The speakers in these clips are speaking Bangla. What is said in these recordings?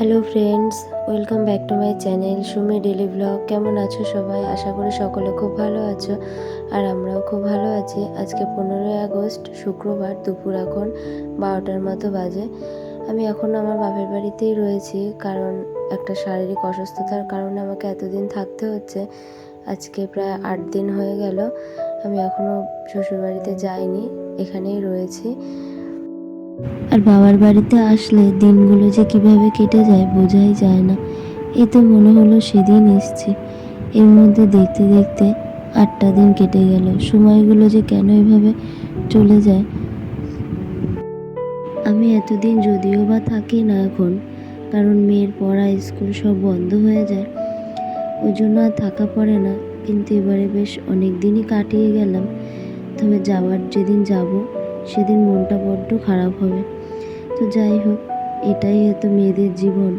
Hello friends, welcome back to my channel Sumi daily blog. কেমন আছো সবাই? আশা করি সকলে খুব ভালো আছো, আর আমরাও খুব ভালো আছি। আজকে 15ই আগস্ট, শুক্রবার, দুপুর এখন 12টার মতো বাজে। আমি এখন আমার বাপের বাড়িতেই রয়েছি, কারণ একটা শারীরিক অসুস্থতার কারণে আমাকে এতদিন থাকতে হচ্ছে। আজকে প্রায় 8 দিন হয়ে গেল আমি এখনও শ্বশুরবাড়িতে যাইনি, এখানেই রয়েছি। আর বাবার বাড়িতে আসলে দিনগুলো যে কিভাবে কেটে যায় বোঝাই যায় না। এই তো মনে হলো সেদিন এসছি, এর মধ্যে দেখতে দেখতে 8টা দিন কেটে গেল। সময়গুলো যে কেন এভাবে চলে যায়। আমি এতদিন যদিও বা থাকি না এখন, কারণ মেয়ের পড়া, স্কুল সব বন্ধ হয়ে যায়, ওই জন্য আর থাকা পড়ে না। কিন্তু এবারে বেশ অনেক দিনই কাটিয়ে গেলাম। তবে যাওয়ার যেদিন যাব সেদিন মনটা বড্ড খারাপ হবে। তো যাই হোক, এটাই হয়তো মেয়েদের জীবন।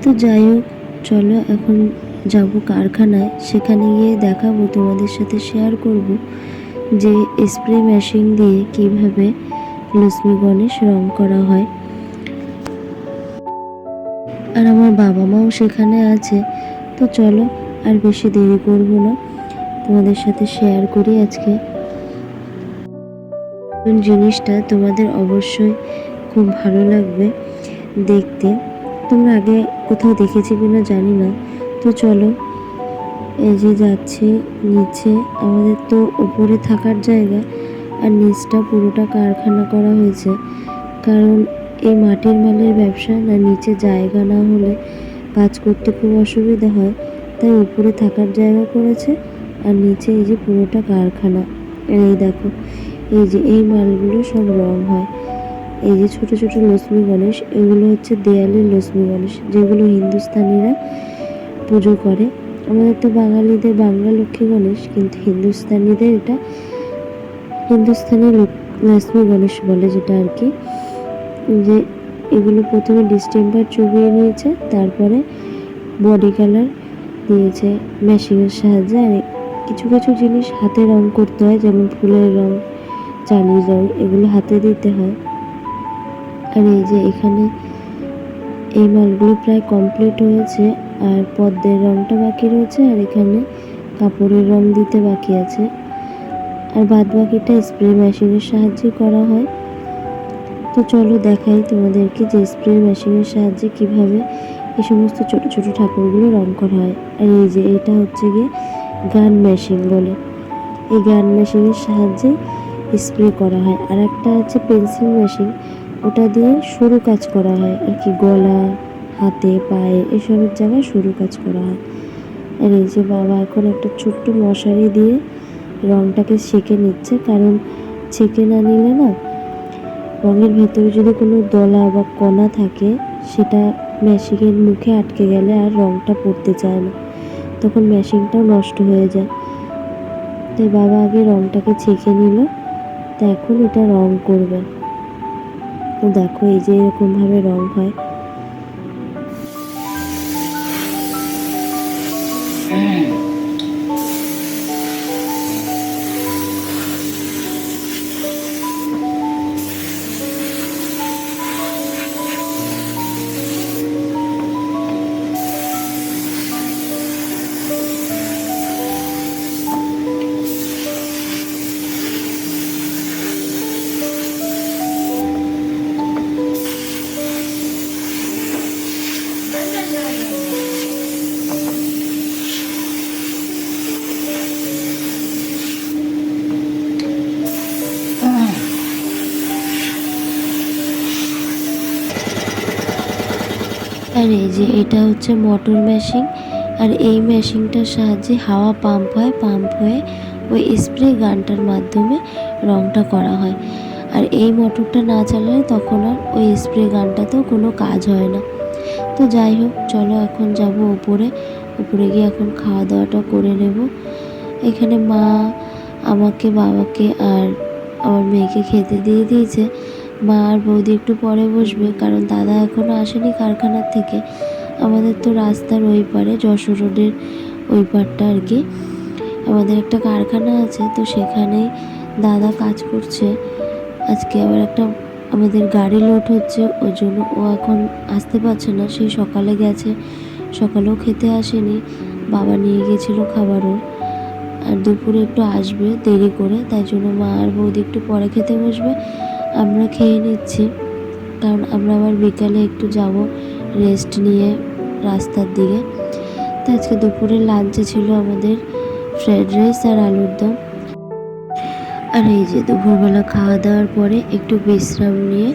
তো যাই হোক, চলো এখন যাব কারখানায়। সেখানে গিয়ে দেখাবো, তোমাদের সাথে শেয়ার করব যে স্প্রে মেশিন দিয়ে কিভাবে লক্ষ্মী গণেশ রং করা হয়। আর আমার বাবা মাও সেখানে আছে। তো চলো আর বেশি দেরি করব না, তোমাদের সাথে শেয়ার করি আজকে জিনিসটা। তোমাদের অবশ্যই খুব ভালো লাগবে দেখতে। তোমরা আগে কোথাও দেখেছি কিনা জানি না। তো চলো, এই যে যাচ্ছি নিচে। আমাদের তো উপরে থাকার জায়গা, আর নিচটা পুরোটা কারখানা করা হয়েছে। কারণ এই মাটির মালের ব্যবসা না, নিচে জায়গা না হলে কাজ করতে খুব অসুবিধা হয়, তাই উপরে থাকার জায়গা করেছে। আর নিচে এই যে পুরোটা কারখানা। আর এই দেখো, এই যে এই মালগুলো সব রং হয়। এই যে ছোট ছোট লক্ষ্মী গণেশ, এগুলো হচ্ছে দেয়ালের লক্ষ্মী গণেশ, যেগুলো হিন্দুস্তানিরা পুজো করে। আমাদের তো বাঙালিদের বাংলা লক্ষ্মী গণেশ, কিন্তু হিন্দুস্তানিদের এটা হিন্দুস্তানি লক্ষ্মী গণেশ বলে, যেটা আর কি। যে এগুলো প্রথমে ডিস্টেম্পার চুবিয়ে নিয়েছে, তারপরে বডি কালার দিয়েছে মেশিনের সাহায্যে। আর কিছু কিছু জিনিস হাতে রং করতে হয়, যেমন ফুলের রং, চাঁদির রং, এগুলো হাতে দিতে হয়। আর এই যে এখানে এই মালগুলো প্রায় কমপ্লিট হয়েছে, আর পদ্মের রংটা বাকি রয়েছে, আর এখানে কাপড়ের রং দিতে বাকি আছে। আর বাদ বাকিটা স্প্রে মেশিনের সাহায্যে করা হয়। তো চলো দেখাই তোমাদেরকে যে স্প্রে মেশিনের সাহায্যে কিভাবে এই সমস্ত ছোট ছোট ঠাকুরগুলো রং করা হয়। আর এই যে এটা হচ্ছে গিয়ে গান মেশিন বলে, এই গান মেশিনের সাহায্যে স্প্রে করা হয়। আর একটা হচ্ছে পেন্সিল মেশিন, ওটা দিয়ে সরু কাজ করা হয় আর কি, গলা, হাতে, পায়ে, এসবের জায়গায় সরু কাজ করা হয়। আর এই যে বাবা এখন একটা ছোট্ট মশারি দিয়ে রংটাকে সেঁকে নিচ্ছে, কারণ ছেঁকে না নিলে না, রঙের ভেতরে যদি কোনো দলা বা কণা থাকে, সেটা মেশিনের মুখে আটকে গেলে আর রংটা পড়তে চায় না, তখন মেশিনটাও নষ্ট হয়ে যায়। তাই বাবা আগে রংটাকে ছেঁকে নিল, তা এখন এটা রং করবে। তো দেখো, এই যে এরকমভাবে রং হয়। আর এই যে এটা হচ্ছে মোটর মেশিন, আর এই মেশিনটার সাহায্যে হাওয়া পাম্প হয়, পাম্প হয়ে ওই স্প্রে গানটার মাধ্যমে রংটা করা হয়। আর এই মোটরটা না চালালে তখন আর ওই স্প্রে গানটাতেও কোনো কাজ হয় না। তো যাই হোক, চলো এখন যাব উপরে। উপরে গিয়ে এখন খাওয়া দাওয়াটা করে নেব। এখানে মা আমাকে, বাবাকে আর আমার মেয়েকে খেতে দিয়ে দিয়েছে। মা আর বৌদি একটু পরে বসবে, কারণ দাদা এখনও আসেনি কারখানার থেকে। আমাদের তো রাস্তার ওই পারে, যশোর রোডের ওই পারটা আর কি, আমাদের একটা কারখানা আছে, তো সেখানেই দাদা কাজ করছে। আজকে আবার একটা আমাদের গাড়ি লোড হচ্ছে, ওই জন্য ও এখন আসতে পারছে না। সেই সকালে গেছে, সকালেও খেতে আসেনি, বাবা নিয়ে গেছিলো খাবারও। আর দুপুরে একটু আসবে দেরি করে, তাই জন্য মা আর বৌদি একটু পরে খেতে বসবে, আমরা খেয়ে নিচ্ছি। কারণ আমরা আবার বিকালে একটু যাব রেস্ট নিয়ে রাস্তার দিকে। তো আজকে দুপুরে লাঞ্চে ছিল আমাদের ফ্রাইড রাইস আর আলুর দম। আর এই যে দুপুরবেলা খাওয়া দাওয়ার পরে একটু বিশ্রাম নিয়ে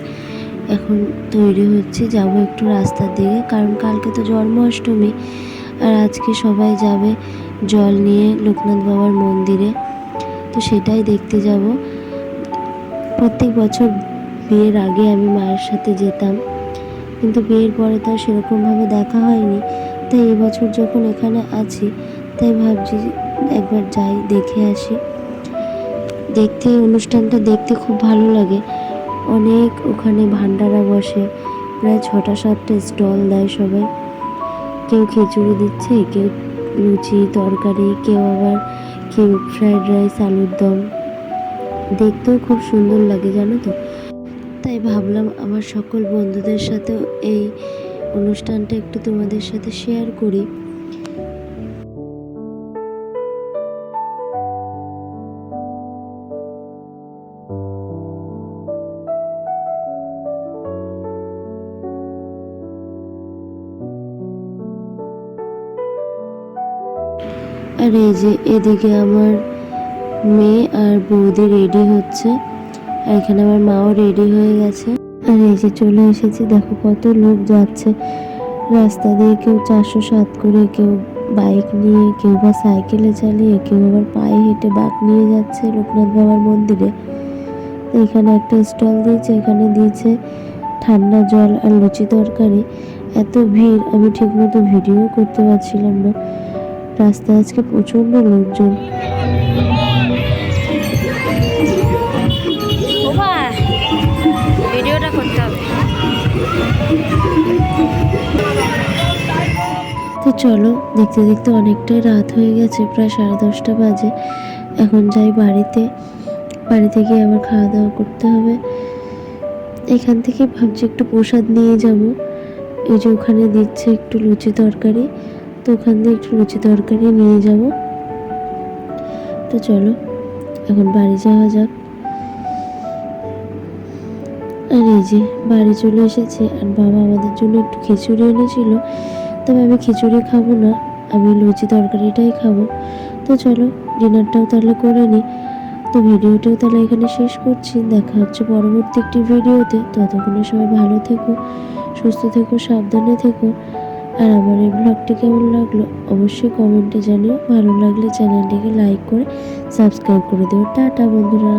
এখন তৈরি হচ্ছে, যাব একটু রাস্তার দিকে। কারণ কালকে তো জন্মাষ্টমী, আর আজকে সবাই যাবে জল নিয়ে লোকনাথ বাবার মন্দিরে, তো সেটাই দেখতে যাব। প্রত্যেক বছর বিয়ের আগে আমি মায়ের সাথে যেতাম, কিন্তু বিয়ের পরে তো সেরকমভাবে দেখা হয়নি। তাই এবছর যখন এখানে আছি, তাই ভাবছি একবার যাই, দেখে আসি। দেখতে অনুষ্ঠানটা দেখতে খুব ভালো লাগে। অনেক ওখানে ভান্ডারা বসে, প্রায় 6টা-7টা স্টল দেয় সবাই। কেউ খিচুড়ি দিচ্ছে, কেউ লুচি তরকারি, কেউ ফ্রাইড রাইস আলুর দম। দেখতেও খুব সুন্দর লাগে জানো তো। তাই ভাবলাম আমার সকল বন্ধুদের সাথেও এই অনুষ্ঠানটা একটু তোমাদের সাথে শেয়ার করি। আর এই যে এদিকে আমার মেয়ে আর বৌদি রেডি হচ্ছে, আর এখানে আমার মাও রেডি হয়ে গেছে। আর এই যে চলে এসেছি, দেখো কত লোক যাচ্ছে রাস্তা দিয়ে, কেউ 407 করে, কেউ বাইক নিয়ে, কেউ বা সাইকেলে চালিয়ে, কেউ আবার পায়ে হেঁটে বাঁক নিয়ে যাচ্ছে লোকনাথ বাবার মন্দিরে। এখানে একটা স্টল দিয়েছে, এখানে দিয়েছে ঠান্ডা জল আর লুচি তরকারি। এত ভিড়, আমি ঠিকমতো ভিডিও করতে পারছিলাম না। রাস্তায় আজকে প্রচণ্ড লোকজন। ভিডিওটা করতে হবে। তো চলো, দেখতে দেখতে অনেকটাই রাত হয়ে গেছে, প্রায় 10:30 বাজে। এখন যাই বাড়িতে, বাড়িতে গিয়ে আবার খাওয়া দাওয়া করতে হবে। এখান থেকে ভাবছি একটু প্রসাদ নিয়ে যাব। এই যে ওখানে দিচ্ছে একটু লুচি তরকারি, তো ওখান থেকে একটু লুচি তরকারি নিয়ে যাব। তো চলো এখন বাড়ি যাওয়া যাক। আর এই যে বাড়ি চলে এসেছে, আর বাবা আমাদের জন্য একটু খিচুড়ি এনেছিল, তবে আমি খিচুড়ি খাবো না, আমি লুচি তরকারিটাই খাবো। তো চলো ডিনারটাও তাহলে করে নিই। তো ভিডিওটাও তাহলে এখানে শেষ করছি, দেখা হচ্ছে পরবর্তী একটি ভিডিওতে। ততক্ষণে সবাই ভালো থেকো, সুস্থ থেকো, সাবধানে থেকো। আর আমার এই ব্লগটি কেমন লাগলো অবশ্যই কমেন্টে জানিও। ভালো লাগলে চ্যানেলটিকে লাইক করে সাবস্ক্রাইব করে দিও। টাটা বন্ধুরা।